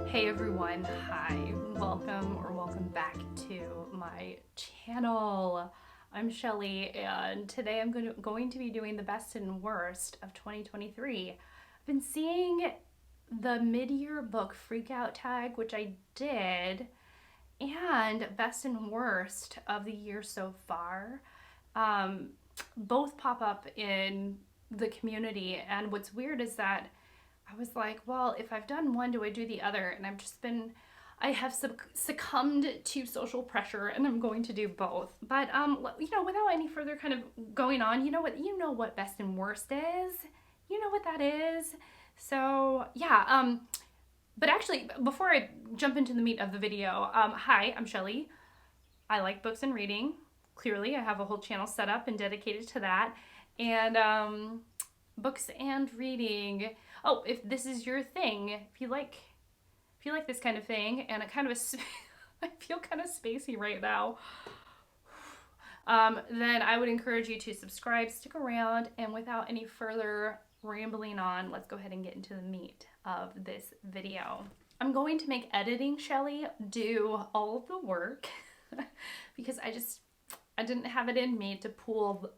Hey everyone, hi, welcome back to my channel. I'm Shelly, and today I'm going to be doing the best and worst of 2023. I've been seeing the mid-year book freakout tag, which I did, and best and worst of the year so far. Both pop up in the community, and what's weird is that I was like, well, if I've done one, do I do the other? And I have succumbed to social pressure, and I'm going to do both. But without any further kind of going on, you know what best and worst is. You know what that is. So yeah. But actually, before I jump into the meat of the video, hi, I'm Shelly. I like books and reading. Clearly, I have a whole channel set up and dedicated to that. And books and reading. Oh, if this is your thing, if you like this kind of thing, and I feel kind of spacey right now, then I would encourage you to subscribe, stick around, and without any further rambling on, let's go ahead and get into the meat of this video. I'm going to make editing Shelly do all of the work because I didn't have it in me to pull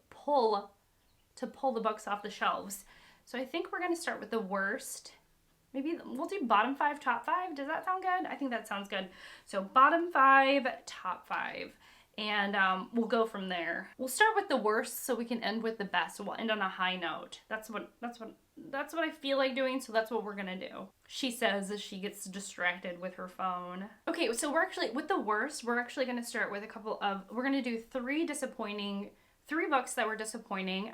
the books off the shelves. So I think we're going to start with the worst. Maybe we'll do bottom 5, top 5. Does that sound good? I think that sounds good. So bottom 5, top 5. And we'll go from there. We'll start with the worst so we can end with the best. We'll end on a high note. That's what I feel like doing, so that's what we're going to do. She says as she gets distracted with her phone. Okay, so with the worst, we're actually going to start with we're going to do three books that were disappointing.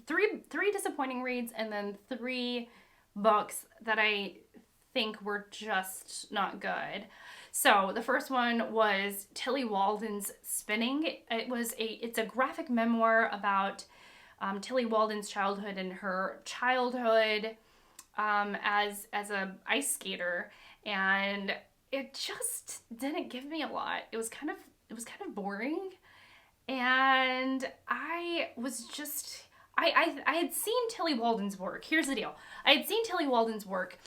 Three disappointing reads, and then 3 books that I think were just not good. So the first one was Tillie Walden's Spinning. It's a graphic memoir about Tillie Walden's childhood and her childhood as a ice skater, and it just didn't give me a lot. It was kind of boring, and I had seen Tillie Walden's work. Here's the deal. I had seen Tillie Walden's work,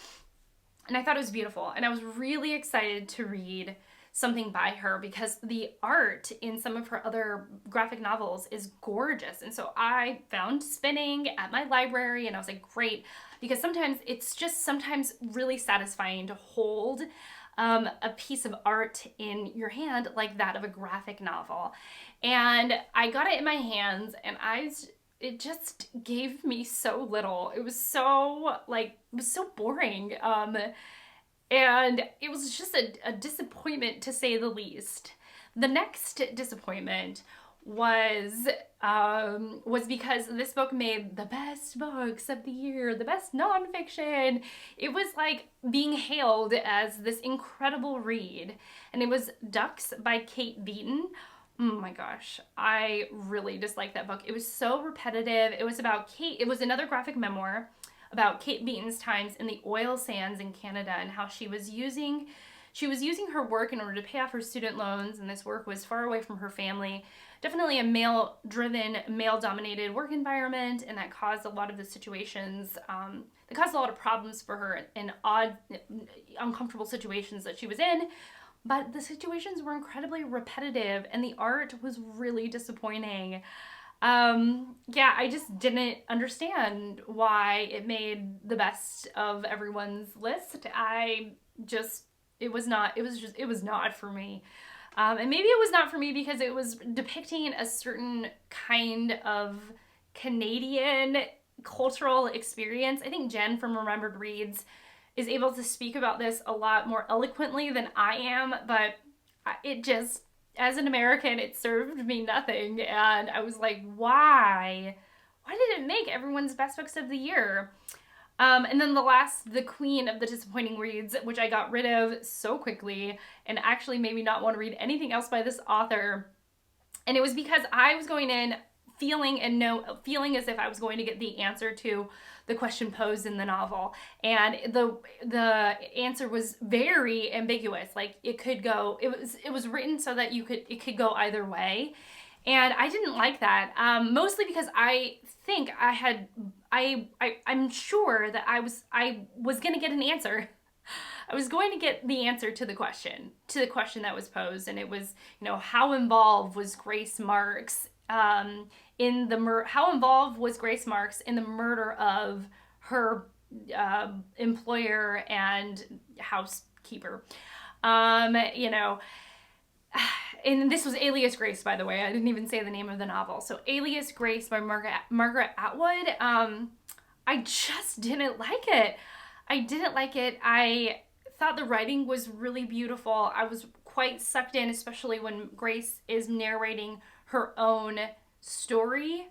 and I thought it was beautiful. And I was really excited to read something by her because the art in some of her other graphic novels is gorgeous. And so I found Spinning at my library, and I was like, great. Because it's sometimes really satisfying to hold a piece of art in your hand like that of a graphic novel. And I got it in my hands, and it just gave me so little. It was so boring. And it was just a disappointment, to say the least. The next disappointment was because this book made the best books of the year, the best nonfiction. It was like being hailed as this incredible read, and it was Ducks by Kate Beaton. Oh my gosh, I really disliked that book. It was so repetitive. It was about Kate. It was another graphic memoir about Kate Beaton's times in the oil sands in Canada, and how she was using her work in order to pay off her student loans, and this work was far away from her family. Definitely a male-driven, male-dominated work environment, and that caused a lot of the situations, that caused a lot of problems for her in odd, uncomfortable situations that she was in. But the situations were incredibly repetitive, and the art was really disappointing. I just didn't understand why it made the best of everyone's list. It was not for me. And maybe it was not for me because it was depicting a certain kind of Canadian cultural experience. I think Jen from Remembered Reads is able to speak about this a lot more eloquently than I am, but it just, as an American, it served me nothing, and I was like, why did it make everyone's best books of the year? And then the queen of the disappointing reads, which I got rid of so quickly, and actually made me not want to read anything else by this author, and it was because I was going in feeling as if I was going to get the answer to the question posed in the novel, and the answer was very ambiguous. Like it was written so that it could go either way, and I didn't like that. Mostly because I think I'm sure that I was gonna get an answer. I was going to get the answer to the question that was posed, and it was, how involved was Grace Marks in the how involved was Grace Marks in the murder of her employer and housekeeper? And this was Alias Grace, by the way. I didn't even say the name of the novel. So Alias Grace by Margaret Atwood. I just didn't like it. I thought the writing was really beautiful. I was quite sucked in, especially when Grace is narrating her own story.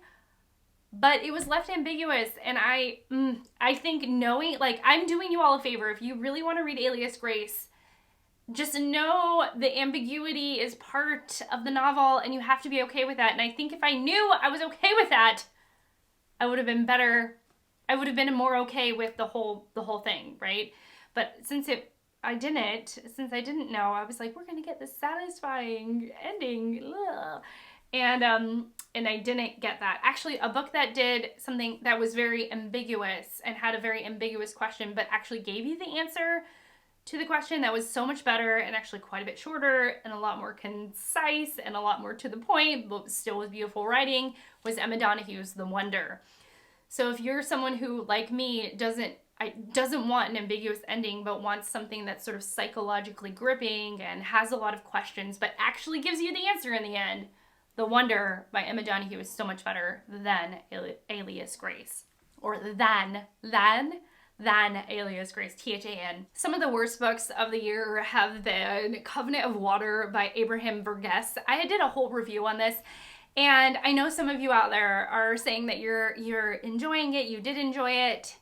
But it was left ambiguous, and I think I'm doing you all a favor. If you really want to read Alias Grace, just know the ambiguity is part of the novel, and you have to be okay with that. And I think if I knew I was okay with that, I would have been better. I would have been more okay with the whole thing, right? But since I didn't know, I was like, we're gonna get this satisfying ending, ugh. And I didn't get that. Actually, a book that did something that was very ambiguous and had a very ambiguous question, but actually gave you the answer to the question that was so much better and actually quite a bit shorter and a lot more concise and a lot more to the point, but still with beautiful writing, was Emma Donohue's The Wonder. So if you're someone who, like me, doesn't want an ambiguous ending, but wants something that's sort of psychologically gripping and has a lot of questions, but actually gives you the answer in the end, The Wonder by Emma Donohue is so much better than Alias Grace. Or than Alias Grace, THAN. Some of the worst books of the year have been Covenant of Water by Abraham Verghese. I did a whole review on this, and I know some of you out there are saying that you're enjoying it, you did enjoy it.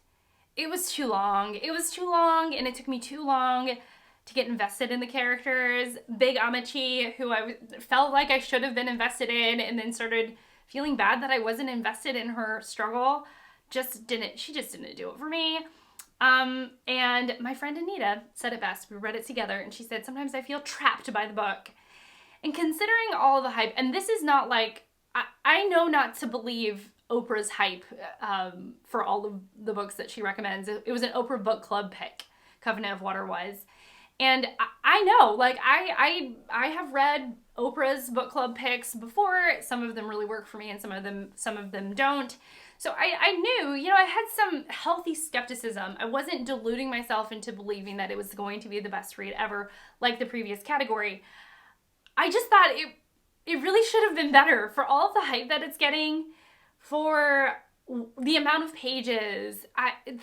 It was too long. It was too long, and it took me too long to get invested in the characters. Big Amachi, who I felt like I should have been invested in, and then started feeling bad that I wasn't invested in her struggle. She just didn't do it for me. And my friend Anita said it best. We read it together, and she said, sometimes I feel trapped by the book. And considering all the hype, and this is not like, I know not to believe Oprah's hype for all of the books that she recommends. It was an Oprah book club pick, Covenant of Water was. And I know, like, I have read Oprah's book club picks before. Some of them really work for me, and some of them don't. So I knew, I had some healthy skepticism. I wasn't deluding myself into believing that it was going to be the best read ever, like the previous category. I just thought it really should have been better for all of the hype that it's getting, for the amount of pages. And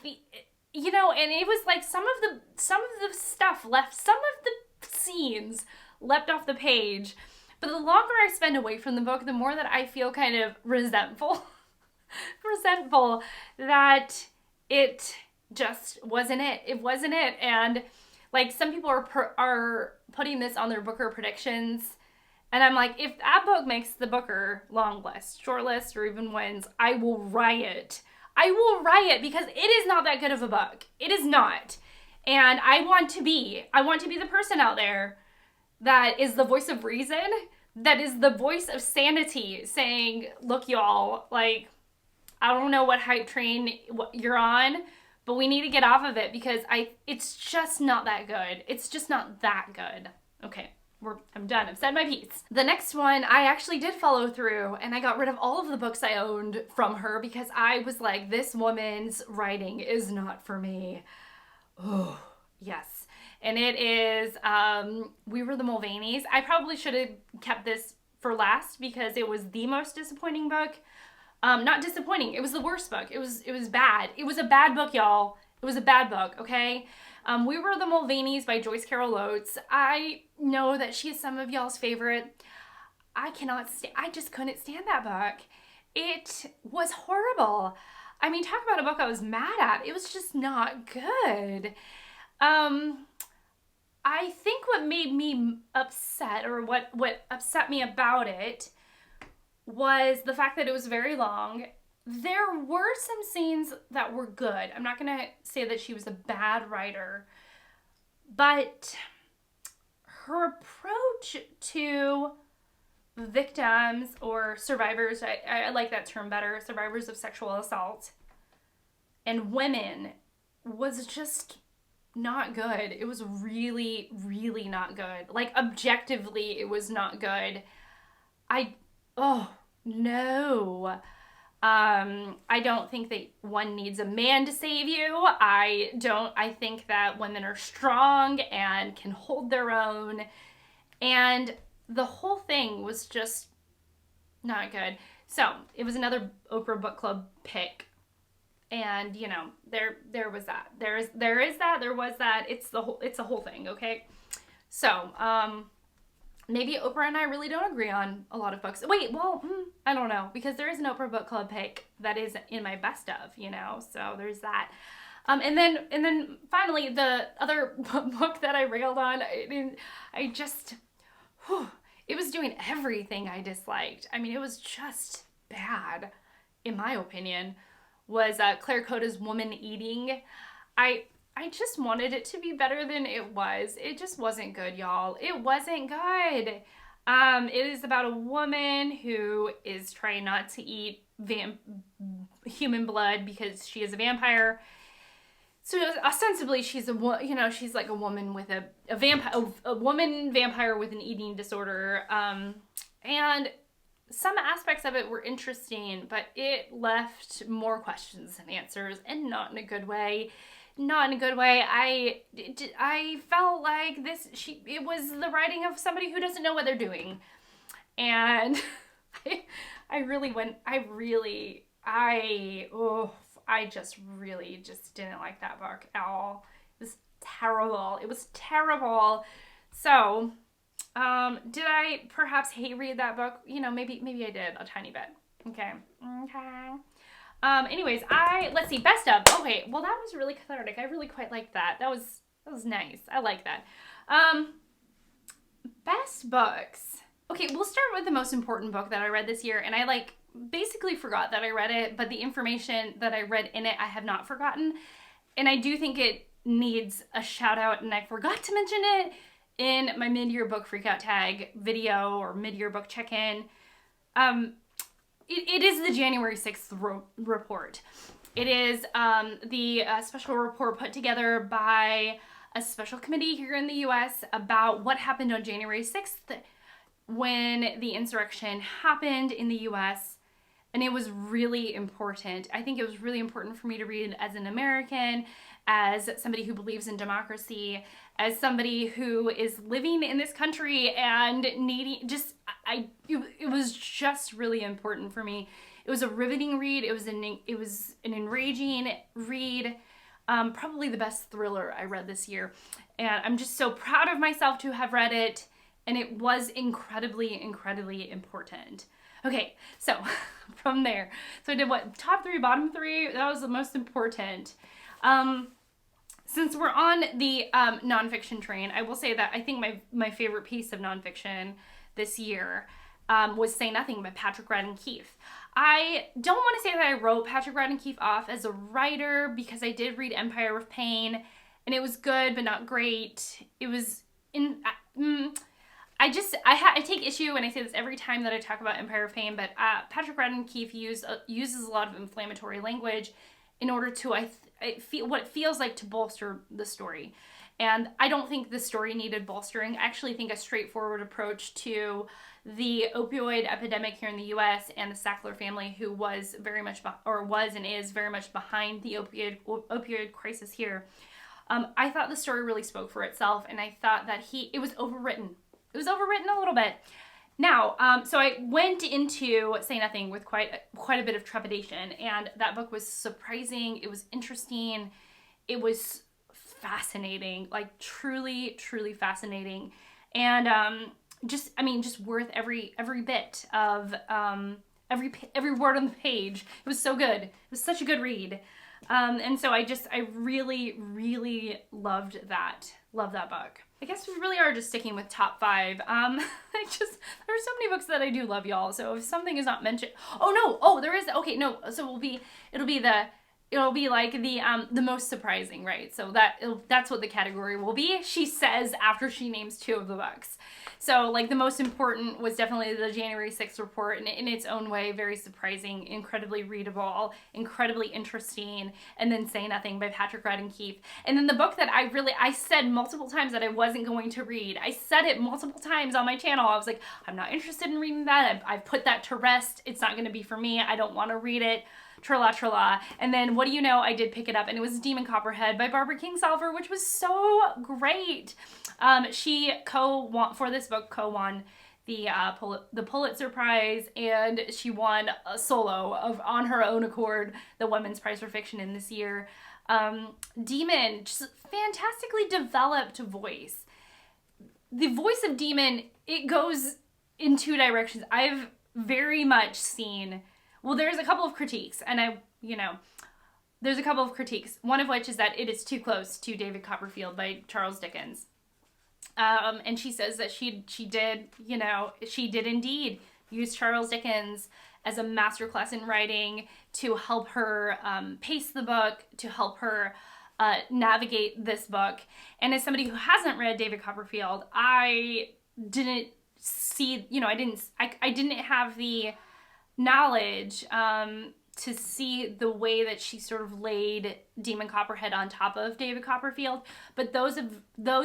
it was like some of the stuff left, some of the scenes leapt off the page. But the longer I spend away from the book, the more that I feel kind of resentful that it just wasn't it. It wasn't it. And like, some people are putting this on their Booker predictions, and I'm like, if that book makes the Booker long list, short list, or even wins, I will riot. I will riot, because it is not that good of a book. It is not. And I want to be the person out there that is the voice of reason, that is the voice of sanity, saying, look, y'all, like, I don't know what hype train you're on, but we need to get off of it, because it's just not that good. It's just not that good. Okay, I'm done. I've said my piece. The next one, I actually did follow through, and I got rid of all of the books I owned from her, because I was like, this woman's writing is not for me. Oh, yes. And it is We Were the Mulvanies. I probably should have kept this for last, because it was the most disappointing book. Not disappointing. It was the worst book. It was bad. It was a bad book, y'all. It was a bad book, okay? We Were the Mulvanies by Joyce Carol Oates. I know that she is some of y'all's favorite. I just couldn't stand that book. It was horrible. I mean, talk about a book I was mad at. It was just not good. I think what made me upset, or what upset me about it, was the fact that it was very long. There were some scenes that were good. I'm not going to say that she was a bad writer, but her approach to victims or survivors, I like that term better, survivors of sexual assault, and women, was just not good. It was really, really not good. Like, objectively, it was not good. Oh, no. I don't think that one needs a man to save you. I think that women are strong and can hold their own. And the whole thing was just not good. So it was another Oprah Book Club pick. And, you know, there was that. There was that. It's a whole thing, okay? So, maybe Oprah and I really don't agree on a lot of books. Wait, well, I don't know, because there is an Oprah Book Club pick that is in my best of, you know, so there's that. And then finally, the other book that I railed on, it was doing everything I disliked. I mean, it was just bad, in my opinion, was Claire Coda's Woman Eating. I just wanted it to be better than it was. It just wasn't good, y'all. It wasn't good. It is about a woman who is trying not to eat human blood because she is a vampire. So ostensibly, she's she's like a woman with a woman vampire with an eating disorder. And some aspects of it were interesting, but it left more questions than answers, and not in a good way. Not in a good way. I felt like it was the writing of somebody who doesn't know what they're doing. And I just really didn't like that book at all. It was terrible. It was terrible. So, did I perhaps hate read that book? You know, maybe I did a tiny bit. Okay. Anyways, let's see, best of. Okay, well, that was really cathartic. I really quite liked that. That was nice. I like that. Best books. Okay, we'll start with the most important book that I read this year, and I basically forgot that I read it, but the information that I read in it, I have not forgotten, and I do think it needs a shout out, and I forgot to mention it in my mid-year book freakout tag video or mid-year book check-in. It is the January 6th report. It is the special report put together by a special committee here in the U.S. about what happened on January 6th when the insurrection happened in the U.S. And it was really important. I think it was really important for me to read as an American, as somebody who believes in democracy, as somebody who is living in this country and needing it was just really important for me. It was a riveting read. It was an enraging read. Probably the best thriller I read this year. And I'm just so proud of myself to have read it. And it was incredibly, incredibly important. Okay, so from there. So I did what? Top 3, bottom 3? That was the most important. Since we're on the nonfiction train, I will say that I think my favorite piece of nonfiction this year was Say Nothing by Patrick Radden Keefe. I don't want to say that I wrote Patrick Radden Keefe off as a writer because I did read Empire of Pain, and it was good but not great. It was I take issue, and I say this every time that I talk about Empire of Pain, but Patrick Radden Keefe uses a lot of inflammatory language in order to what it feels like to bolster the story. And I don't think the story needed bolstering. I actually think a straightforward approach to the opioid epidemic here in the U.S. and the Sackler family, who was and is very much behind the opioid crisis here. I thought the story really spoke for itself, and I thought that it was overwritten. It was overwritten a little bit. Now, so I went into Say Nothing with quite a bit of trepidation, and that book was surprising. It was interesting. It was fascinating, like truly, truly fascinating, and just worth every bit of every word on the page. It was so good. It was such a good read, and so I really, really loved that book. I guess we really are just sticking with top 5. There are so many books that I do love, y'all. So if something is not mentioned, there is. Okay, no. So it'll be the it'll be like the most surprising, right? So that's what the category will be. She says after she names 2 of the books. So like the most important was definitely the January 6th report, and in its own way, very surprising, incredibly readable, incredibly interesting, and then Say Nothing by Patrick Radden Keefe. And then the book that I said multiple times that I wasn't going to read. I said it multiple times on my channel. I was like, I'm not interested in reading that. I've put that to rest. It's not going to be for me. I don't want to read it. Trala trala. And then what do you know, I did pick it up, and it was Demon Copperhead by Barbara Kingsolver, which was so great. She for this book co-won the Pulitzer Prize, and she won a solo on her own accord the Women's Prize for Fiction in this year. Demon, just fantastically developed voice. The voice of Demon, it goes in 2 directions. I've very much seen, well, there's a couple of critiques, and there's a couple of critiques, one of which is that it is too close to David Copperfield by Charles Dickens. And she says that she did indeed use Charles Dickens as a masterclass in writing to help her pace the book, to help her navigate this book. And as somebody who hasn't read David Copperfield, I didn't see, I didn't have the knowledge to see the way that she sort of laid Demon Copperhead on top of David Copperfield. But those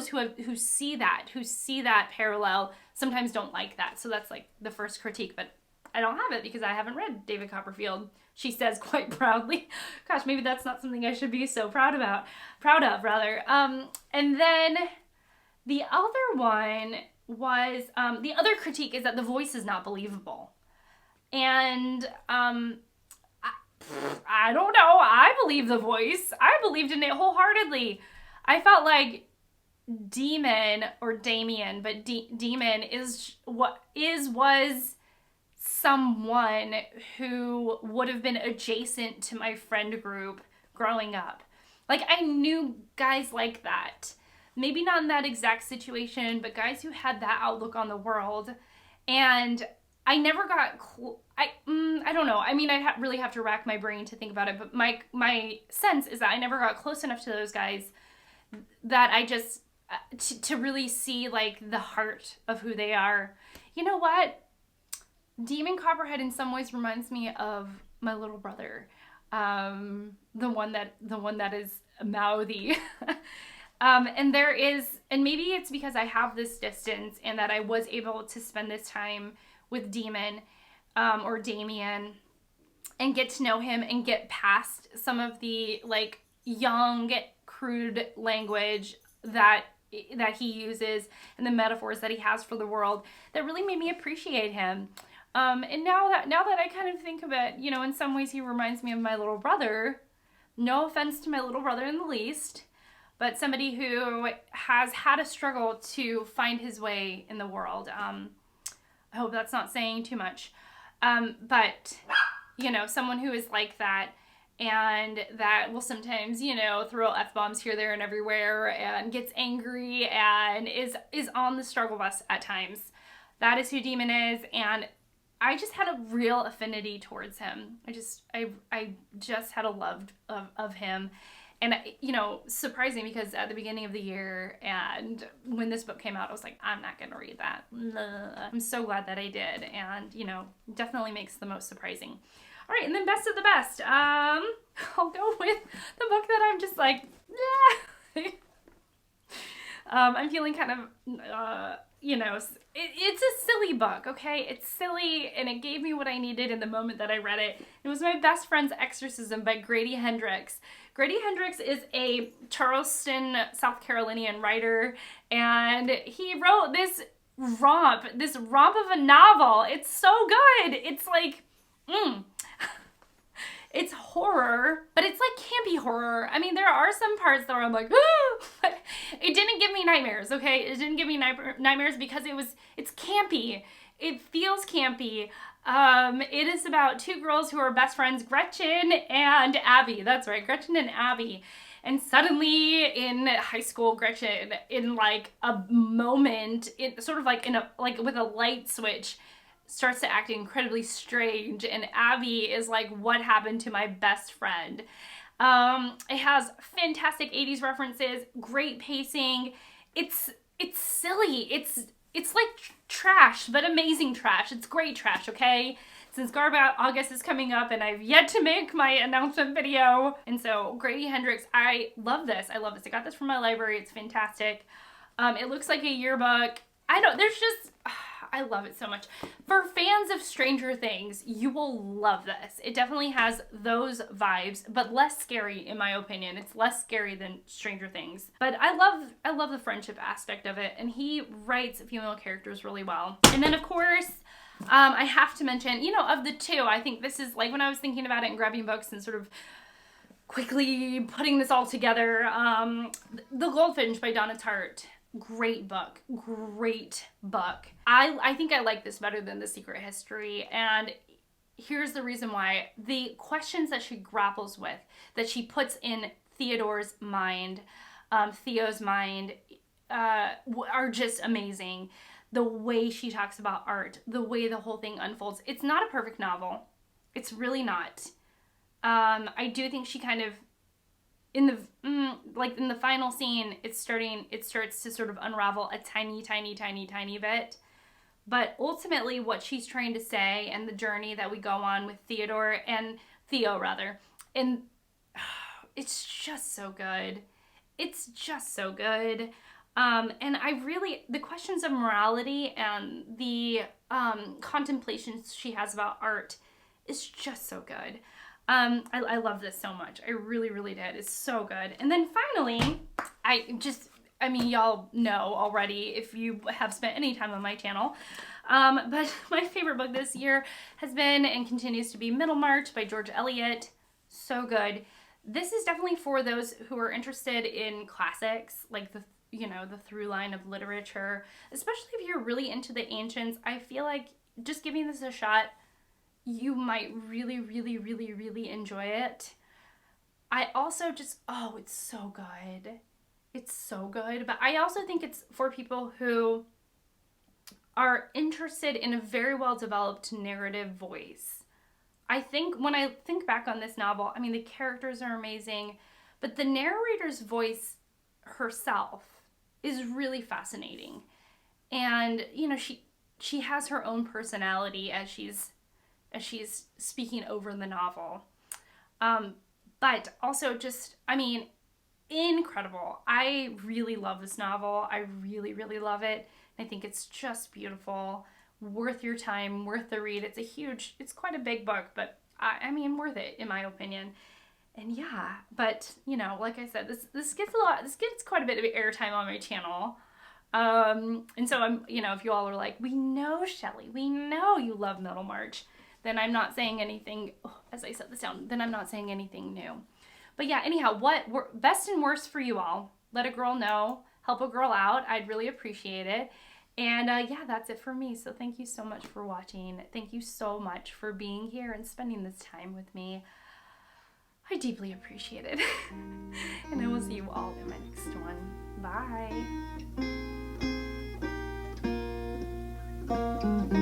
who see that parallel sometimes don't like that. So that's like the first critique, but I don't have it because I haven't read David Copperfield, she says quite proudly. Gosh, maybe that's not something I should be so proud of. And then the other one was, the other critique is that the voice is not believable. And I don't know. I believe the voice. I believed in it wholeheartedly. I felt like Demon, or Damien, but Demon was someone who would have been adjacent to my friend group growing up. Like, I knew guys like that. Maybe not in that exact situation, but guys who had that outlook on the world. And I never got I don't know. I mean, I really have to rack my brain to think about it, but my sense is that I never got close enough to those guys that I just to really see like the heart of who they are. You know what? Demon Copperhead in some ways reminds me of my little brother, the one that is mouthy. And maybe it's because I have this distance and that I was able to spend this time with Demon, or Damien, and get to know him and get past some of the like young, crude language that he uses and the metaphors that he has for the world that really made me appreciate him. And now that I kind of think of it, in some ways he reminds me of my little brother. No offense to my little brother in the least, but somebody who has had a struggle to find his way in the world. I hope that's not saying too much. But, someone who is like that and that will sometimes, throw F-bombs here, there, and everywhere and gets angry and is on the struggle bus at times. That is who Demon is, and I just had a real affinity towards him. I just had a love of him. And, surprising because at the beginning of the year and when this book came out, I was like, I'm not going to read that. I'm so glad that I did. And, definitely makes the most surprising. All right. And then best of the best. I'll go with the book that I'm just like, I'm feeling kind of, it's a silly book, okay? It's silly, and it gave me what I needed in the moment that I read it. It was My Best Friend's Exorcism by Grady Hendrix. Grady Hendrix is a Charleston, South Carolinian writer, and he wrote this romp of a novel. It's so good. It's like, it's horror, but it's like campy horror. I mean, there are some parts where I'm like, ooh, but it didn't give me nightmares, okay? It didn't give me nightmares because it's campy. It feels campy. It is about 2 girls who are best friends, Gretchen and Abby. That's right, Gretchen and Abby. And suddenly in high school, Gretchen, in like a moment, it sort of like with a light switch, starts to act incredibly strange, and Abby is like, what happened to my best friend? It has fantastic 80s references, great pacing. It's silly. It's like trash, but amazing trash. It's great trash, okay? Since Garb August is coming up and I've yet to make my announcement video. And so Grady Hendrix, I love this. I love this. I got this from my library. It's fantastic. It looks like a yearbook. I love it so much. For fans of Stranger Things, you will love this. It definitely has those vibes, but less scary in my opinion. It's less scary than Stranger Things. But I love the friendship aspect of it, and he writes female characters really well. And then of course, I have to mention, you know, of the two, I think this is like when I was thinking about it and grabbing books and sort of quickly putting this all together, The Goldfinch by Donna Tartt. Great book. Great book. I think I like this better than The Secret History, and here's the reason why. The questions that she grapples with, that she puts in Theodore's mind, Theo's mind, are just amazing. The way she talks about art, the way the whole thing unfolds. It's not a perfect novel. It's really not. I do think she kind of, in the final scene, it starts to sort of unravel a tiny bit. But ultimately what she's trying to say and the journey that we go on with Theo, and it's just so good. It's just so good. And the questions of morality and the contemplations she has about art is just so good. I love this so much. I really, really did. It's so good. And then finally, y'all know already if you have spent any time on my channel. But my favorite book this year has been and continues to be Middlemarch by George Eliot. So good. This is definitely for those who are interested in classics, like the through line of literature, especially if you're really into the ancients. I feel like just giving this a shot, you might really, really, really, really enjoy it. I also just, it's so good. It's so good. But I also think it's for people who are interested in a very well-developed narrative voice. I think when I think back on this novel, I mean, the characters are amazing, but the narrator's voice herself is really fascinating. And, you know, she has her own personality as she's speaking over the novel. But also just, incredible. I really love this novel. I really, really love it. I think it's just beautiful. Worth your time, worth the read. It's quite a big book, but worth it in my opinion. And yeah, but like I said, this gets quite a bit of airtime on my channel. And so I'm, if you all are like, we know Shelley, we know you love Middlemarch, then I'm not saying anything, as I set this down, then I'm not saying anything new. But yeah, anyhow, best and worst for you all. Let a girl know, help a girl out. I'd really appreciate it. And yeah, that's it for me. So thank you so much for watching. Thank you so much for being here and spending this time with me. I deeply appreciate it. And I will see you all in my next one. Bye.